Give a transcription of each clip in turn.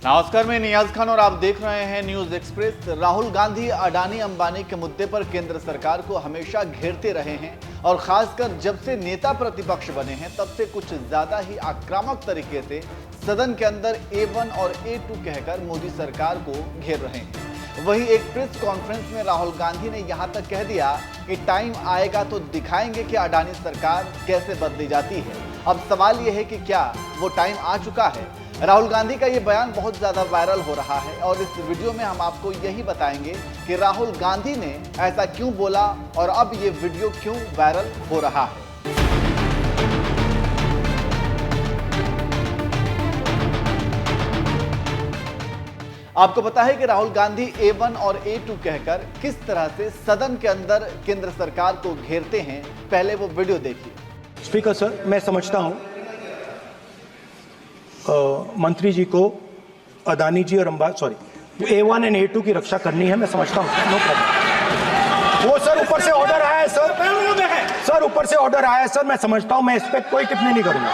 नमस्कार, मैं नियाज खान और आप देख रहे हैं न्यूज एक्सप्रेस। राहुल गांधी अडानी अंबानी के मुद्दे पर केंद्र सरकार को हमेशा घेरते रहे हैं और खासकर जब से नेता प्रतिपक्ष बने हैं तब से कुछ ज्यादा ही आक्रामक तरीके से सदन के अंदर A1 और A2 कहकर मोदी सरकार को घेर रहे हैं। वहीं एक प्रेस कॉन्फ्रेंस में राहुल गांधी ने यहां तक कह दिया कि टाइम आएगा तो दिखाएंगे कि अडानी सरकार कैसे बदली जाती है। अब सवाल यह है कि क्या वो टाइम आ चुका है? राहुल गांधी का ये बयान बहुत ज्यादा वायरल हो रहा है और इस वीडियो में हम आपको यही बताएंगे कि राहुल गांधी ने ऐसा क्यों बोला और अब ये वीडियो क्यों वायरल हो रहा है। आपको पता है कि राहुल गांधी A1 और A2 कहकर किस तरह से सदन के अंदर केंद्र सरकार को घेरते हैं। पहले वो वीडियो देखिए। स्पीकर सर, मैं समझता हूं मंत्री जी को अदानी जी और A1 एंड A2 की रक्षा करनी है, मैं समझता हूं, नो प्रॉब्लम। वो सर ऊपर से ऑर्डर आया है सर ऊपर से ऑर्डर आया है सर, मैं समझता हूं, मैं इस पे कोई टिप्पणी नहीं करूंगा।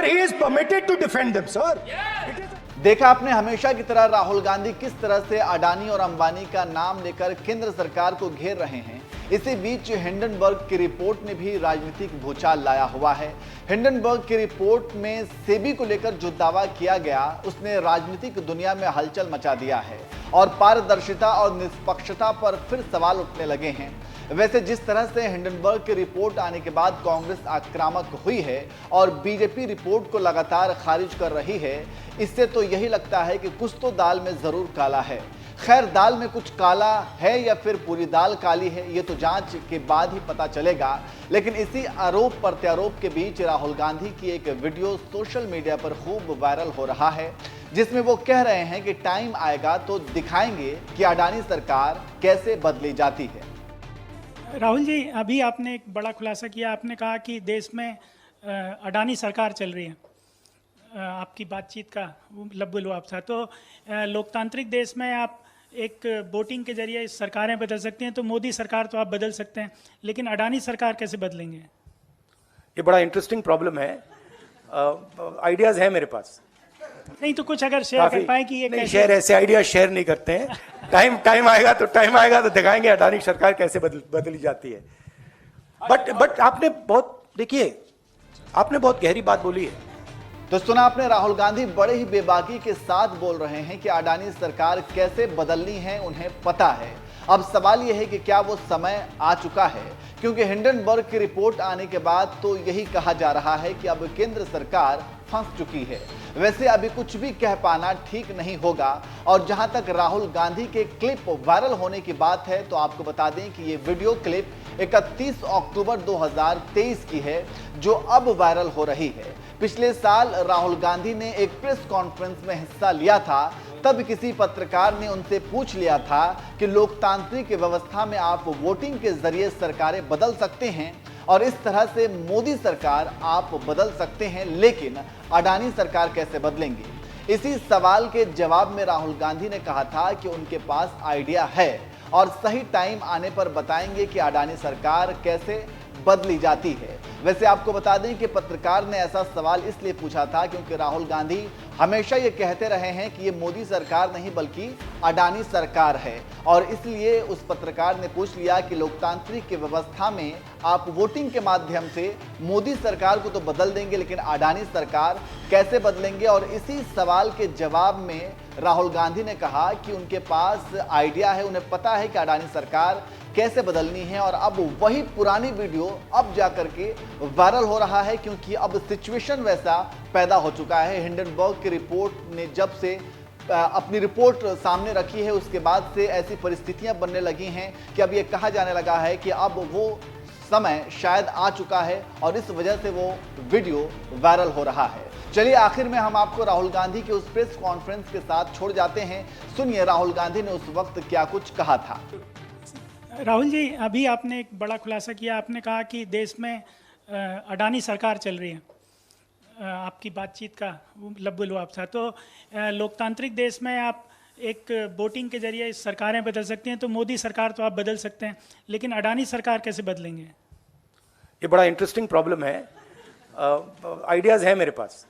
he is permitted to defend them, sir. देखा आपने, हमेशा की तरह राहुल गांधी किस तरह से अडानी और अंबानी का नाम लेकर केंद्र सरकार को घेर रहे हैं। इसी बीच हिंडनबर्ग की रिपोर्ट ने भी राजनीतिक भूचाल लाया हुआ है। हिंडनबर्ग की रिपोर्ट में सेबी को लेकर जो दावा किया गया उसने राजनीतिक दुनिया में हलचल मचा दिया है और पारदर्शिता और निष्पक्षता पर फिर सवाल उठने लगे हैं। वैसे जिस तरह से हिंडनबर्ग की रिपोर्ट आने के बाद कांग्रेस आक्रामक हुई है और बीजेपी रिपोर्ट को लगातार खारिज कर रही है, इससे तो यही लगता है कि कुछ तो दाल में जरूर काला है। खैर, दाल में कुछ काला है या फिर पूरी दाल काली है, ये तो जांच के बाद ही पता चलेगा। लेकिन इसी आरोप प्रत्यारोप के बीच राहुल गांधी की एक वीडियो सोशल मीडिया पर खूब वायरल हो रहा है, जिसमें वो कह रहे हैं कि टाइम आएगा तो दिखाएंगे कि अडानी सरकार कैसे बदली जाती है। राहुल जी, अभी आपने एक बड़ा खुलासा किया। आपने कहा कि देश में अडानी सरकार चल रही है। आपकी बातचीत का लब्बुलवाब था। तो लोकतांत्रिक देश में आप एक वोटिंग के जरिए सरकारें बदल सकते हैं, तो मोदी सरकार तो आप बदल सकते हैं, लेकिन अडानी सरकार कैसे बदलेंगे? ये बड़ा इंटरेस्टिंग प्रॉब्लम है। आइडियाज है मेरे पास। नहीं तो कुछ अगर शेयर कर पाए कि ये नहीं, शेयर ऐसे आइडिया शेयर नहीं करते हैं। टाइम आएगा तो दिखाएंगे अडानी सरकार कैसे बदली जाती है। बट आपने बहुत गहरी बात बोली है। तो सुना आपने, राहुल गांधी बड़े ही बेबाकी के साथ बोल रहे हैं कि अडानी सरकार कैसे बदलनी है उन्हें पता है। अब सवाल यह है कि क्या वो समय आ चुका है, क्योंकि हिंडनबर्ग की रिपोर्ट आने के बाद तो यही कहा जा रहा है कि अब केंद्र सरकार फंस चुकी है। वैसे अभी कुछ भी कह पाना ठीक नहीं होगा। और जहां तक राहुल गांधी के क्लिप वायरल होने की बात है, तो आपको बता दें कि ये वीडियो क्लिप 31 अक्टूबर 2023 की है, जो अब वायरल हो रही है। पिछले साल राहुल गांधी ने एक प्रेस कॉन्फ्रेंस में हिस्सा लिया था। तब किसी पत्रकार ने उनसे पूछ लिया था कि लोकतांत्रिक व्यवस्था में आप वोटिंग के जरिए सरकारें बदल सकते हैं और इस तरह से मोदी सरकार आप बदल सकते हैं, लेकिन अडानी सरकार कैसे बदलेंगे? इसी सवाल के जवाब में राहुल गांधी ने कहा था कि उनके पास आइडिया है और सही टाइम आने पर बताएंगे कि अडानी सरकार कैसे बदली जाती है। वैसे आपको बता दें कि पत्रकार ने ऐसा सवाल इसलिए पूछा था क्योंकि राहुल गांधी हमेशा ये कहते रहे हैं कि ये मोदी सरकार नहीं बल्कि अडानी सरकार है, और इसलिए उस पत्रकार ने पूछ लिया कि लोकतांत्रिक व्यवस्था में आप वोटिंग के माध्यम से मोदी सरकार को तो बदल देंगे, लेकिन अडानी सरकार कैसे बदलेंगे? और इसी सवाल के जवाब में राहुल गांधी ने कहा कि उनके पास आइडिया है, उन्हें पता है कि अडानी सरकार कैसे बदलनी है। और अब वही पुरानी वीडियो अब जाकर के वायरल हो रहा है, क्योंकि अब सिचुएशन वैसा पैदा हो चुका है। हिंडनबर्ग की रिपोर्ट ने जब से अपनी रिपोर्ट सामने रखी है, उसके बाद से ऐसी परिस्थितियां बनने लगी हैं कि अब ये कहा जाने लगा है कि अब वो समय शायद आ चुका है और इस वजह से वो वीडियो वायरल हो रहा है। चलिए, आखिर में हम आपको राहुल गांधी के उस प्रेस कॉन्फ्रेंस के साथ छोड़ जाते हैं। सुनिए राहुल गांधी ने उस वक्त क्या कुछ कहा था। राहुल जी, अभी आपने एक बड़ा खुलासा किया। आपने कहा कि देश में अडानी सरकार चल रही है। आपकी बातचीत का लब्बुलवाब था। तो लोकतांत्रिक देश में आप एक वोटिंग के जरिए सरकारें बदल सकती हैं, तो मोदी सरकार तो आप बदल सकते हैं, लेकिन अडानी सरकार कैसे बदलेंगे? ये बड़ा इंटरेस्टिंग प्रॉब्लम है, आइडियाज है मेरे पास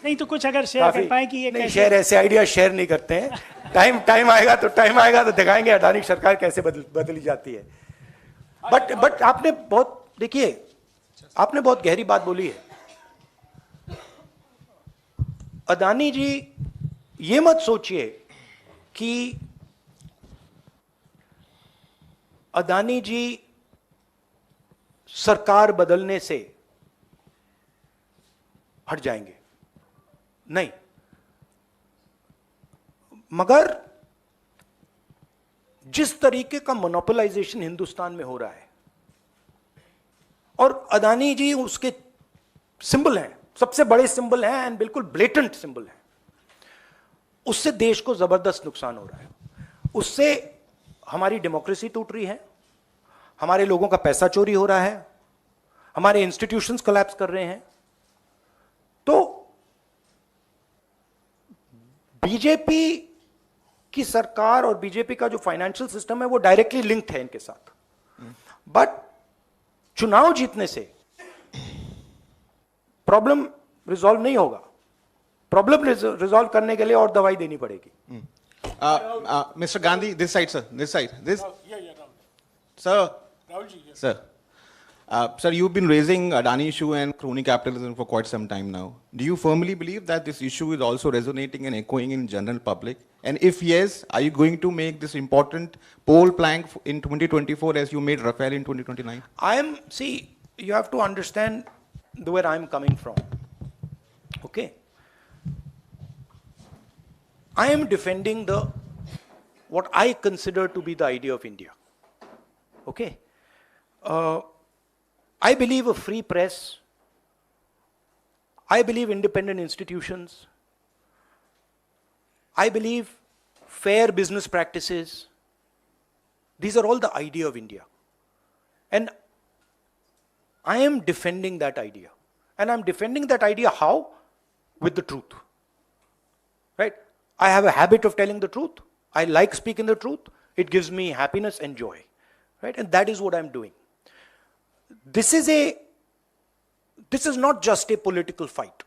नहीं तो कुछ अगर शेयर कर पाए कि ये नहीं, कैसे शेयर ऐसे आइडिया शेयर नहीं करते हैं। टाइम आएगा तो दिखाएंगे अडानी सरकार कैसे बदली जाती है। बट आपने बहुत गहरी बात बोली है। अडानी जी, ये मत सोचिए कि अडानी जी सरकार बदलने से हट जाएंगे, नहीं। मगर जिस तरीके का मोनोपोलाइजेशन हिंदुस्तान में हो रहा है, और अडानी जी उसके सिंबल हैं, सबसे बड़े सिंबल हैं एंड बिल्कुल ब्लेटेंट सिंबल हैं, उससे देश को जबरदस्त नुकसान हो रहा है। उससे हमारी डेमोक्रेसी टूट रही है, हमारे लोगों का पैसा चोरी हो रहा है, हमारे इंस्टीट्यूशंस कोलैप्स कर रहे हैं। तो बीजेपी की सरकार और बीजेपी का जो फाइनेंशियल सिस्टम है वो डायरेक्टली लिंक्ड है इनके साथ। बट चुनाव जीतने से प्रॉब्लम रिजॉल्व नहीं होगा। प्रॉब्लम रिजॉल्व करने के लिए और दवाई देनी पड़ेगी। Mr. Gandhi, this side, sir. This side. This. Sir. Sir. Sir, you've been raising Adani issue and crony capitalism for quite some time now. Do you firmly believe that this issue is also resonating and echoing in general public? And if yes, are you going to make this important poll plank in 2024 as you made Rafael in 2029? See, you have to understand where I'm coming from. Okay? I am defending what I consider to be the idea of India. Okay? I believe a free press. I believe independent institutions. I believe fair business practices. These are all the idea of India. And I am defending that idea. And I'm defending that idea how? With the truth. Right? I have a habit of telling the truth. I like speaking the truth. It gives me happiness and joy. Right? And that is what I'm doing. This is not just a political fight.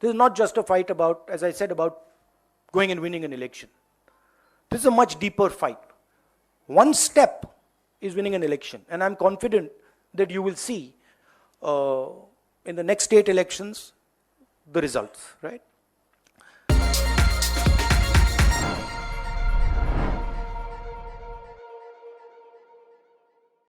This is not just a fight about, as I said, about going and winning an election. This is a much deeper fight. One step is winning an election, and I'm confident that you will see in the next state elections the results, right?